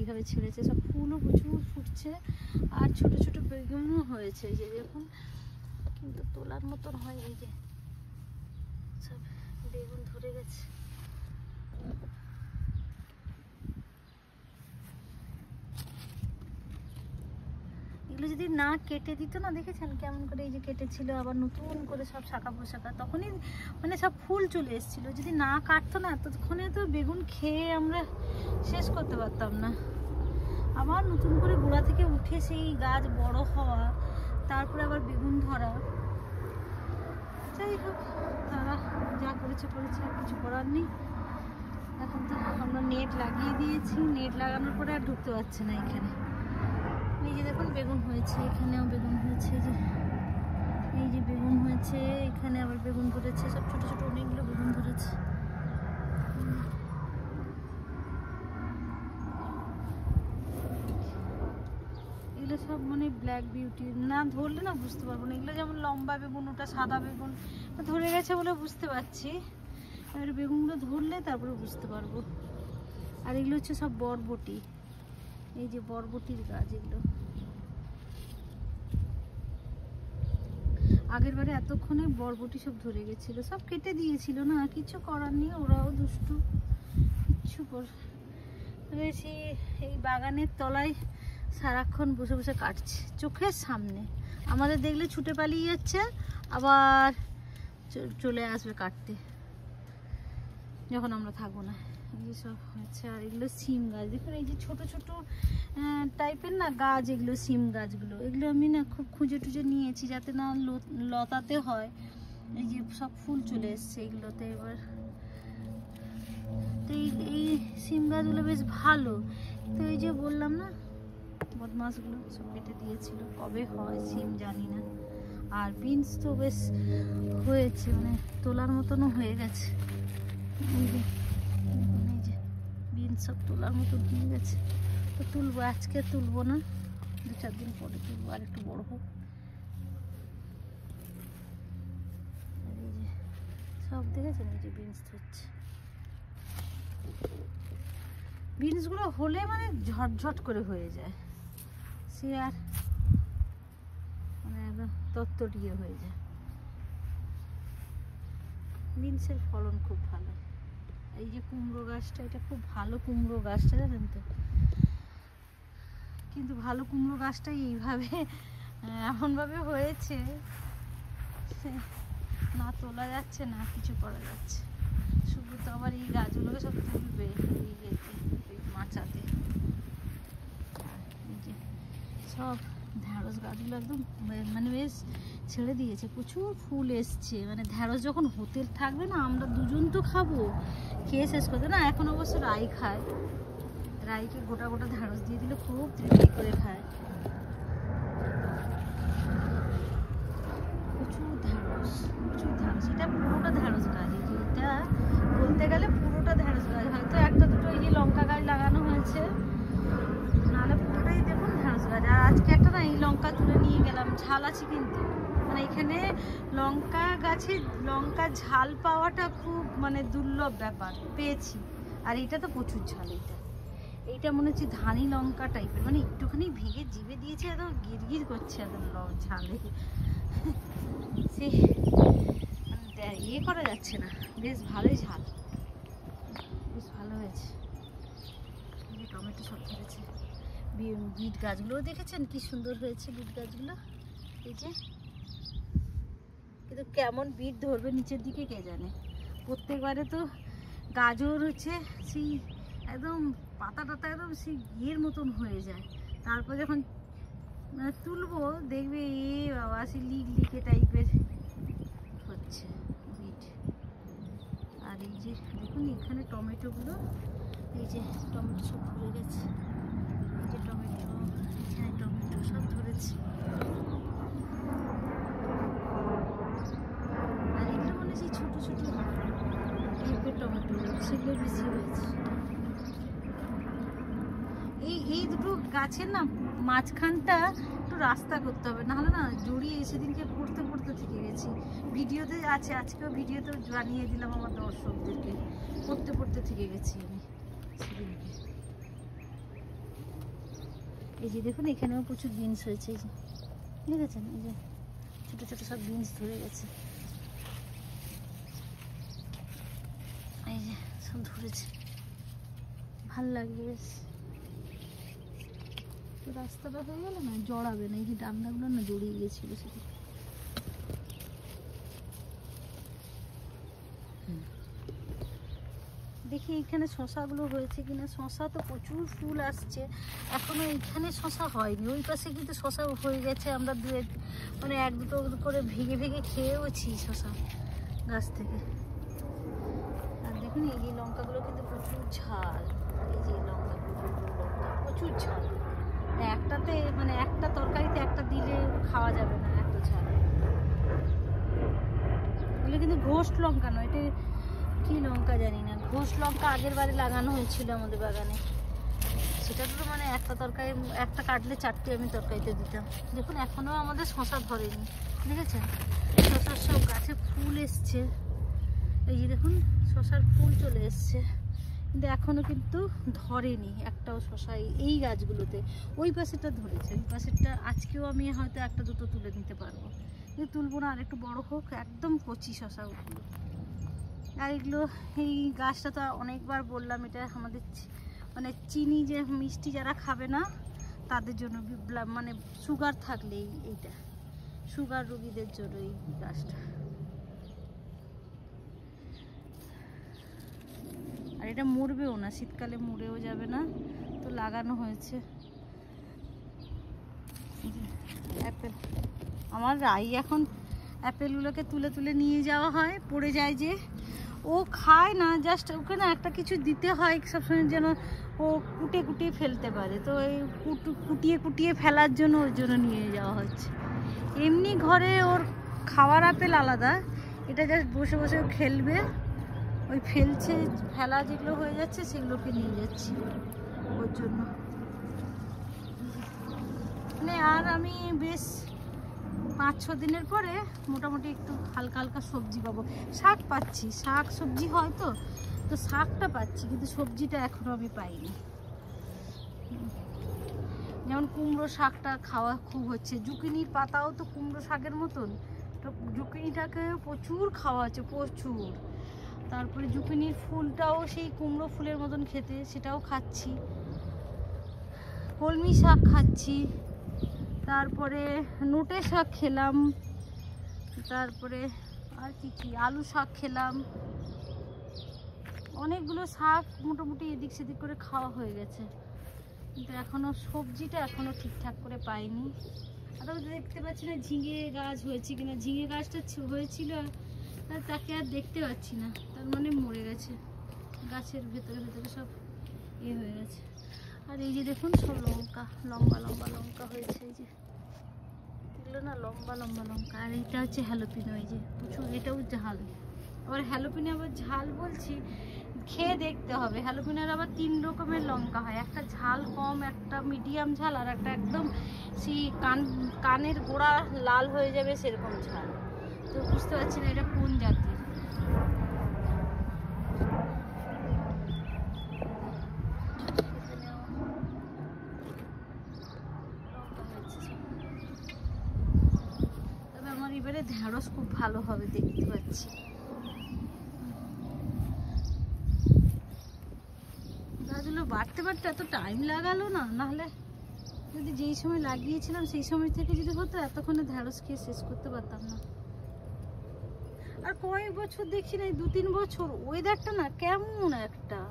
এইভাবে ছেড়েছে, সব ফুলও প্রচুর ফুটছে আর ছোট ছোট বেগুনও হয়েছে এই যে দেখুন, কিন্তু তোলার মতন হয়। এই যে সব বেগুন ধরে গেছে। এগুলো যদি না কেটে দিত না, দেখেছেন কেমন করে এই যে কেটেছিল, আবার নতুন করে সব শাখা পোশাখা, তখনই মানে সব ফুল চলে এসেছিল। যদি না কাটতো না ততক্ষণে তো বেগুন খেয়ে আমরা শেষ করতে পারতাম না। আবার নতুন করে গোড়া থেকে উঠে সেই গাছ বড় হওয়া, তারপরে আবার বেগুন ধরা। যাই হোক, তারা যা করেছে করেছে, আর কিছু করার নেই। এখন তো আমরা নেট লাগিয়ে দিয়েছি, নেট লাগানোর পরে আর ঢুকতে পারছে না এখানে। এই যে দেখুন বেগুন হয়েছে, এখানেও বেগুন হয়েছে, যে এই যে বেগুন হয়েছে, এখানে আবার বেগুন ধরেছে, সব ছোট ছোট অনেকগুলো বেগুন ধরেছে। এগুলো সব মানে ব্ল্যাক বিউটি, না ধরলে না বুঝতে পারবো না। এগুলো যেমন লম্বা বেগুন, ওটা সাদা বেগুন, ধরে গেছে বলে বুঝতে পারছি। এবার বেগুনগুলো ধরলে তারপরে বুঝতে পারবো। আর এগুলো হচ্ছে সব বরবটি, এই যে বরবটির গাছ। এগুলো আগের বারে এতক্ষণে বরবটি সব ধরে গেছিল, সব কেটে দিয়েছিল না, কিছু করার নেই, ওরাও দুষ্টু, কিচ্ছু রয়েছে। এই বাগানের তলায় সারাক্ষণ বসে বসে কাটছে, চোখের সামনে। আমাদের দেখলে ছুটে পালিয়ে যাচ্ছে, আবার চলে আসবে কাটতে যখন আমরা থাকবো না। এই সব হচ্ছে। আর এগুলো সিম গাছ, দেখুন এই যে ছোট ছোট টাইপের না গাছ, এগুলো সিম গাছগুলো। এগুলো আমি না খুব খুঁজে টুজে নিয়েছি যাতে না লতাতে হয়। এই যে সব ফুল চলে এসছে এগুলোতে এবার। তো এই সিম গাছগুলো বেশ ভালো। তো এই যে বললাম না, বদমাশগুলো সব কেটে দিয়েছিল, কবে হয় সিম জানি না। আর বিনস তো বেশ হয়েছে, মানে তোলার মতনও হয়ে গেছে। এই যে বিনস সব তোলার মতো হয়ে গেছে। তো তুলবো, আজকে তুলবো না, 2-4 দিন পরে তুলবো, আর একটু বড় হোক। এই যে সব দেখেছেন, এই যে বিনস হচ্ছে। বিনসগুলো হলে মানে ঝটঝট করে হয়ে যায়, সে আর মানে একদম তত্তরিয়ে হয়ে যায়। বিনসের ফলন খুব ভালো। এই যে কুমড়ো গাছটা, এটা খুব ভালো কুমড়ো গাছটা, জানেন তো। কিন্তু ভালো কুমড়ো গাছটাই এইভাবে এমনভাবে হয়েছে, না তোলা যাচ্ছে না কিছু করা যাচ্ছে। শুধু তো আবার এই গাছগুলোকে সব তুলবে এই মাচাতে। এই যে সব ঢ্যাঁড়স গাছগুলো একদম মানে বেশ ছেড়ে দিয়েছে, প্রচুর ফুল এসছে। মানে ঢ্যাঁড়স যখন হতে থাকবে না, আমরা দুজন তো খাবো, খেয়ে শেষ করতে না। এখন অবশ্য রাই খায়, রাইকে গোটা গোটা ঢ্যাঁড়স দিয়ে দিলে খুব তৃপ্তি করে খায়। প্রচুর ঢ্যাঁড়স, প্রচুর ঢ্যাঁড়স। এটা পুরোটা ঢ্যাঁড়স গাছ, এটা বলতে গেলে পুরোটা ঢ্যাঁড়স গাছ। হয়তো একটা দুটো এই যে লঙ্কা গাছ লাগানো হয়েছে, নাহলে পুরোটাই দেখুন ঢ্যাঁড়স গাছ। আর আজকে একটা না এই লঙ্কা তুলে নিয়ে গেলাম, ঝাল আছে কিন্তু। মানে এখানে লঙ্কা গাছে লঙ্কা ঝাল পাওয়াটা খুব মানে দুর্লভ ব্যাপার, পেয়েছি। আর এটা তো প্রচুর ঝাল। এইটা মনে হচ্ছে ধানি লঙ্কা টাইপের, মানে একটুখানি ভেঙে জিভে দিয়েছে, একদম গিরগির করছে একদম ঝালে। সে মানে ইয়ে করা যাচ্ছে না, বেশ ভালোই ঝাল, বেশ ভালো হয়েছে। টমেটো সব ধরেছে। বিট গাছগুলোও দেখেছেন কি সুন্দর হয়েছে বিট গাছগুলো। এই যে কিন্তু কেমন বিট ধরবে নিচের দিকে কে জানে। প্রত্যেকবারে তো গাজর হচ্ছে সেই একদম পাতা টাতা একদম সেই ইয়ের মতন হয়ে যায়, তারপর যখন মানে তুলবো দেখবে এ বাবা সেই লিকে টাইপের হচ্ছে বিট। আর এই যে দেখুন এখানে টমেটোগুলো, এই যে টমেটো সব ধরে গেছে, এই যে টমেটো, এখানে টমেটো সব ধরেছে। আর এগুলো মানে সেই ছোট ছোট টাইপের টমেটো, সেগুলো বেশি হয়েছে। এই দুটো গাছের না মাঝখানটা একটু রাস্তা করতে হবে, নাহলে না জড়িয়ে সেদিনকে পড়তে পড়তে থেকে গেছি। ভিডিওতে আছে, আজকেও ভিডিওতে জানিয়ে দিলাম আমার দর্শকদেরকে, পড়তে পড়তে থেকে গেছি আমি সেদিনকে। এই যে দেখুন এখানেও প্রচুর বিনস হয়েছে, এই যে দেখেছেন, এই যে ছোটো ছোটো সব বিনস ধরে গেছে, এই যে সব ধরেছে, ভাল লাগবে বেশ। রাস্তাটা হয়ে গেল না, জড়াবে না, এই যে ডান্ডাগুলো না জড়িয়ে গিয়েছিল সেটা। দেখি এখানে শশাগুলো হয়েছে কিনা। শশা তো প্রচুর ফুল আসছে, এখনো এখানে শশা হয়নি, ওই পাশে কিন্তু শশা হয়ে গেছে। আমরা মানে এক দুটো করে ভেঙে ভেঙে খেয়েওছি শশা গাছ থেকে। আর দেখুন এই যে লঙ্কাগুলো কিন্তু প্রচুর ঝাল, এই যে লঙ্কাগুলো প্রচুর ঝাল, একটাতে মানে একটা তরকারিতে একটা দিলে খাওয়া যাবে না, এত ঝাল। এগুলো কিন্তু ঘোষ লঙ্কা নয়, এটা কি লঙ্কা জানি না, ঘোষ লঙ্কা আগের বারে লাগানো হয়েছিল আমাদের বাগানে, সেটা তো মানে একটা তরকারি একটা কাটলে 4টে আমি তরকারিতে দিতাম। দেখুন এখনো আমাদের শশা ধরেনি, দেখেছেন শশার সব গাছে ফুল এসছে, এই যে দেখুন শশার ফুল চলে এসছে, কিন্তু এখনো কিন্তু ধরেনি একটাও শশা এই গাছগুলোতে। ওই পাশেটা ধরেছে, ওই পাশেরটা আজকেও আমি হয়তো একটা দুটো তুলে নিতে পারবো, কিন্তু তুলবো না, আর একটু বড় হোক, একদম কচি শশা ওগুলো। আর এগুলো এই গাছটা তো অনেকবার বললাম, এটা আমাদের মানে চিনি যে মিষ্টি যারা খাবে না তাদের জন্য, মানে সুগার থাকলে এইটা সুগার রোগীদের জন্য এই গাছটা। আর এটা মরবেও না, শীতকালে মরেও যাবে না, তো লাগানো হয়েছে। অ্যাপেল, আমার রাই এখন অ্যাপেলগুলোকে তুলে তুলে নিয়ে যাওয়া হয়, পড়ে যায় যে, ও খায় না, জাস্ট ওকে না একটা কিছু দিতে হয় সবসময় যেন ও কুটে কুটিয়ে ফেলতে পারে, তো এই কুটিয়ে কুটিয়ে ফেলার জন্য ওর জন্য নিয়ে যাওয়া হচ্ছে। এমনি ঘরে ওর খাওয়ার আপেল আলাদা, এটা জাস্ট বসে বসে খেলবে, ওই ফেলছে ফেলা যেগুলো হয়ে যাচ্ছে সেগুলোকে নিয়ে যাচ্ছি ওর জন্য। মানে আর আমি বেশ 5-6 দিনের পরে মোটামুটি একটু হালকা হালকা সবজি পাবো, শাক পাচ্ছি, শাক সবজি হয় তো, তো শাকটা পাচ্ছি, কিন্তু সবজিটা এখনো আমি পাইনি। যেমন কুমড়ো শাকটা খাওয়া খুব হচ্ছে, জুকিনির পাতাও তো কুমড়ো শাকের মতন, তো জুকিনিটাকে প্রচুর খাওয়া হচ্ছে, প্রচুর। তারপরে জুকিনির ফুলটাও সেই কুমড়ো ফুলের মতন খেতে, সেটাও খাচ্ছি, কলমি শাক খাচ্ছি, তারপরে নোটে শাক খেলাম, তারপরে আর কি আলু শাক খেলাম, অনেকগুলো শাক মোটামুটি এদিক সেদিক করে খাওয়া হয়ে গেছে, কিন্তু এখনও সবজিটা এখনও ঠিকঠাক করে পাইনি। আর দেখতে পাচ্ছি না ঝিঙে গাছ হয়েছে কিনা, ঝিঙে গাছটা হয়েছিল আর তাকে আর দেখতে পাচ্ছি না, তার মানে মরে গেছে, গাছের ভেতরে ভেতরে সব হয়ে গেছে। আর এই যে দেখুন সব লঙ্কা, লম্বা লম্বা লঙ্কা হয়েছে, এই যে এগুলো না লম্বা লম্বা লঙ্কা। আর এটা হচ্ছে হ্যালোপিনো, এই যে প্রচুর, এটাও ঝাল। আবার হ্যালোপিনো আবার ঝাল বলছি, খেয়ে দেখতে হবে, হ্যালোপিনোর আবার 3 রকমের লঙ্কা হয়, একটা ঝাল কম, একটা মিডিয়াম ঝাল, আর একটা একদম সেই কানের গোড়া লাল হয়ে যাবে সেরকম ঝাল। তো বুঝতে পারছি না এটা কোন জাতের। তবে আমার এবারে ঢেঁড়স খুব ভালো হবে দেখতে পাচ্ছি। গাছগুলো বাড়তে বাড়তে এত টাইম লাগালো না, নাহলে যদি যেই সময় লাগিয়েছিলাম সেই সময় থেকে যদি হতো এতক্ষণে ঢেঁড়স খেয়ে শেষ করতে পারতাম না। আর কয়েক বছর দেখছি না, 2-3 বছর ওয়েদারটা না কেমন একটা,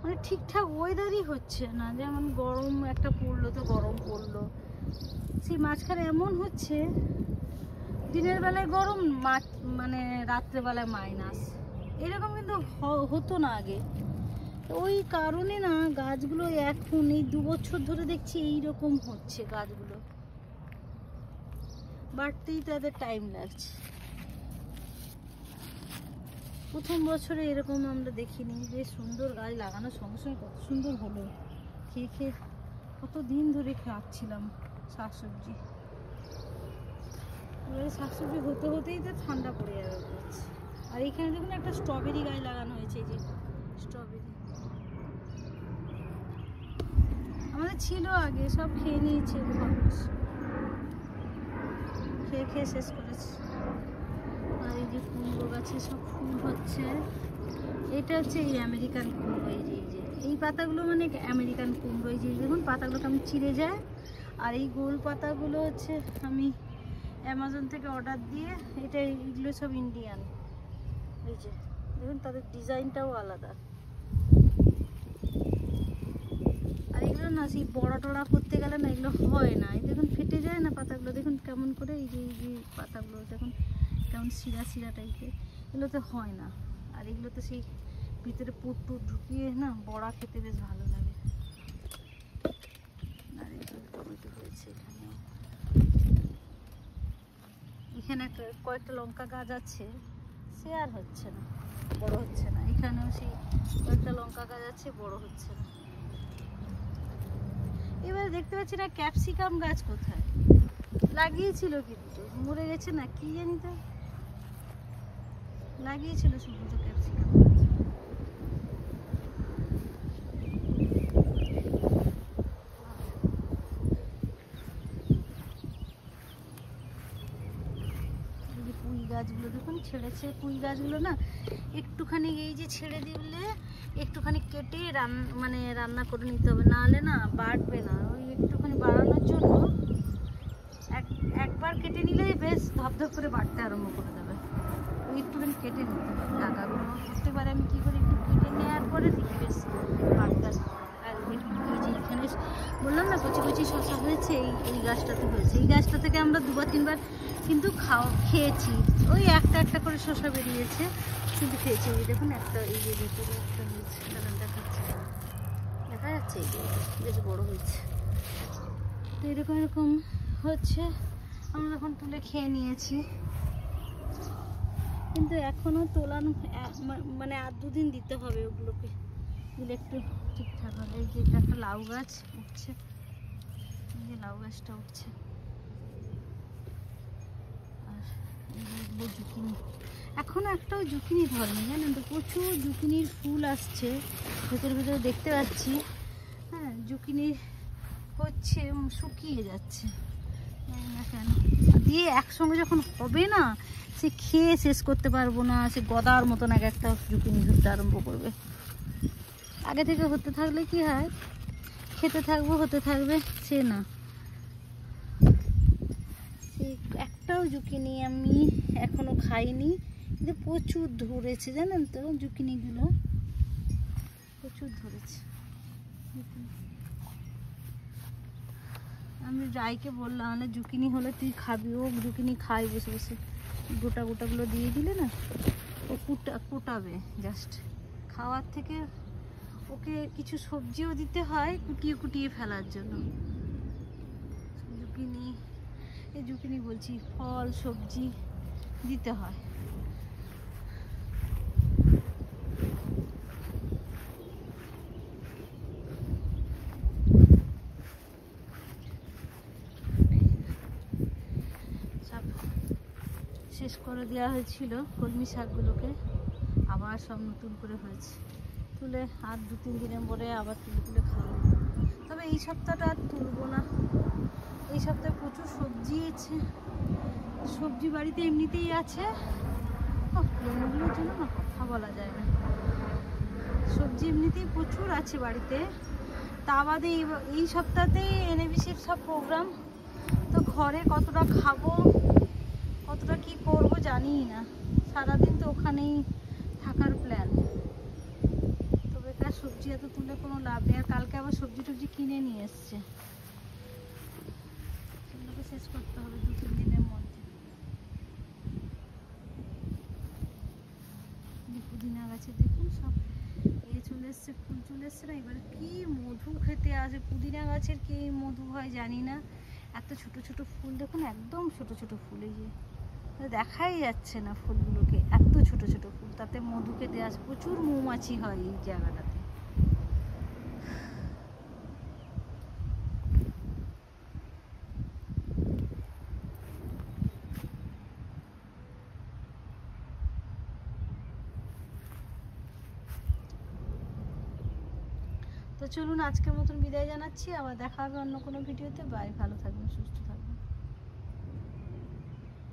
মানে ঠিকঠাক ওয়েদারই হচ্ছে না, যেমন গরম একটা পড়লো তো গরম পড়লো, সেই মাঝখানে এমন হচ্ছে দিনের বেলায় গরম, মানে রাত্রেবেলায় মাইনাস, এরকম কিন্তু হতো না আগে। ওই কারণে না গাছগুলো এখন এই 2 বছর ধরে দেখছি এইরকম হচ্ছে, গাছগুলো বাড়তেই তাদের টাইম লাগছে। প্রথম বছরে এরকম আমরা দেখিনি, বেশ সুন্দর গাছ লাগানোর সঙ্গে সঙ্গে কত সুন্দর হলো, খেয়ে খেয়ে কত দিন ধরে খাচ্ছিলাম শাকসবজি। এবারে শাকসবজি হতে হতেই তো ঠান্ডা পড়ে যাবে। আর এইখানে দেখুন একটা স্ট্রবেরি গাছ লাগানো হয়েছে, এই যে স্ট্রবেরি। আমাদের ছিল আগে, সব খেয়ে নিয়েছে, খেয়ে খেয়ে শেষ করেছে। আর এই যে কুমড়ো গাছে সব ফুল হচ্ছে, এটা হচ্ছে এই আমেরিকান কুমড়ো। এই পাতাগুলো মানে আমেরিকান কুমড়ো। এই যে দেখুন পাতাগুলো কেমন চিড়ে যায়। আর এই গোল পাতাগুলো হচ্ছে আমি অ্যামাজন থেকে অর্ডার দিয়ে, এইগুলো সব ইন্ডিয়ান। এই যে দেখুন তাদের ডিজাইনটাও আলাদা। আর এগুলো না সেই বড়া টড়া করতে গেলে না এগুলো হয় না। এই দেখুন ফেটে যায় না পাতাগুলো, দেখুন কেমন করে। এই যে পাতাগুলো দেখুন কেমন শিরা শিরা টাইপের, এগুলোতে হয় না। আর এগুলোতে সেই ভিতরে পুট টুট ঢুকিয়ে না বড়া খেতে বেশ ভালো লাগে। আর এই টমেটো হয়েছে এখানে কয়েকটা লঙ্কা গাছ আছে, সে আর হচ্ছে না, বড় হচ্ছে না। এখানেও সেই কয়েকটা লঙ্কা গাছ আছে, বড় হচ্ছে না। এবার দেখতে পাচ্ছি না ক্যাপসিকাম গাছ কোথায় লাগিয়েছিল, কিন্তু মরে গেছে না কি জানি, তো লাগিয়েছিল শুধু তো ক্যাপসিকাম গাছ। পুঁই গাছগুলো দেখুন ছেড়েছে। পুঁই গাছগুলো না একটুখানি এই যে ছেড়ে দিলে একটুখানি কেটে রান্না করে নিতে হবে, নাহলে না বাড়বে না। ওই একটুখানি বাড়ানোর জন্য একবার কেটে নিলে বেশ ধপধপ করে বাড়তে আরম্ভ করে দেবে। ওই একটুখানি কেটে নিতে হবে ডাঁটাগুলো। প্রত্যেকবারে আমি কী করি, একটু কেটে নেওয়ার পরে দিই, বেশ বাড়তে। আর এই যে এখানে বললাম না কচি কচি শসা হয়েছে, এই গাছটাতে হয়েছে। এই গাছটা থেকে আমরা দুবার তিনবার কিন্তু খেয়েছি। ওই একটা একটা করে শসা বেরিয়েছে, কিন্তু খেয়েছি। এই দেখুন একটা, এই যে ভেতরে একটা হয়েছে, দেখাচ্ছে, দেখা যাচ্ছে, এই যে বেশ বড় হয়েছে। তো এরকম এরকম হচ্ছে, আমরা এখন তুলে খেয়ে নিয়েছি, কিন্তু এখনো তোলানো মানে আর দুদিন দিতে হবে ওগুলোকে, দিলে একটু ঠিকঠাক হবে। এই যে এটা একটা লাউ গাছ উঠছে, এই যে লাউ গাছটা উঠছে। আর এইগুলো জুকিনি, এখনো একটাও জুকিনি ধরেনি জানেন তো। প্রচুর জুকিনির ফুল আসছে ভেতরে ভেতরে দেখতে পাচ্ছি। হ্যাঁ জুকিনি হচ্ছে, শুকিয়ে যাচ্ছে না কেন দিয়ে একসঙ্গে যখন হবে না, সে খেয়ে শেষ করতে পারবো না। সে গদার মতন এক একটা জুকিনি ধরতে আরম্ভ করবে। আগে থেকে হতে থাকলে কি হয়, খেতে থাকবো হতে থাকবে, সে না। সে একটাও জুকিনি আমি এখনো খাইনি, কিন্তু প্রচুর ধরেছে জানেন তো, জুকিনিগুলো প্রচুর ধরেছে। আমি রাইকে বললাম, মানে জুকিনি হলে তুই খাবি, ও জুকিনি খাই বসে বসে। গোটা গোটাগুলো দিয়ে দিলে না ও কুটাবে জাস্ট। খাওয়ার থেকে ওকে কিছু সবজিও দিতে হয় কুটিয়ে কুটিয়ে ফেলার জন্য। জুকিনি, এই জুকিনি বলছি, ফল সবজি দিতে হয়। শেষ করে দেওয়া হয়েছিল কলমি শাকগুলোকে, আবার সব নতুন করে হয়েছে। তুলে আর 2-3 দিনের পরে আবার তুলে তুলে খাবো। তবে এই সপ্তাহটা আর তুলবো না, এই সপ্তাহে প্রচুর সবজি আছে। সবজি বাড়িতে এমনিতেই আছে, এগুলোর জন্য না কথা বলা যায় না। সবজি এমনিতেই প্রচুর আছে বাড়িতে, তা বাদে এই সপ্তাহতেই NABC-র সব প্রোগ্রাম। তো ঘরে কতটা খাবো, কতটা কি করবো জানি না। সারাদিন তো ওখানেই থাকার প্ল্যান। তো বেকার সবজি এত তুলে কোনো লাভ নেই। আর কালকে আবার সবজি টবজি কিনে নিয়ে এসছে, সেগুলোকে শেষ করতে হবে 2-3 দিনের মধ্যে। পুদিনা গাছে দেখুন সব চলে এসছে, ফুল চলে এসছে না। এবারে কি মধু খেতে আসে, পুদিনা গাছের কি মধু হয় জানি না। এত ছোট ছোট ফুল দেখুন, একদম ছোট ছোট ফুল, এই যে দেখাই যাচ্ছে না ফুলগুলোকে, এত ছোট ছোট ফুল, তাতে মধু খেতে আসে। প্রচুর মৌমাছি হয় এই জায়গাটাতে। তো চলুন আজকের মতন বিদায় জানাচ্ছি, আবার দেখা হবে অন্য কোনো ভিডিওতে। বাই, ভালো থাকবেন, সুস্থ থাকবেন।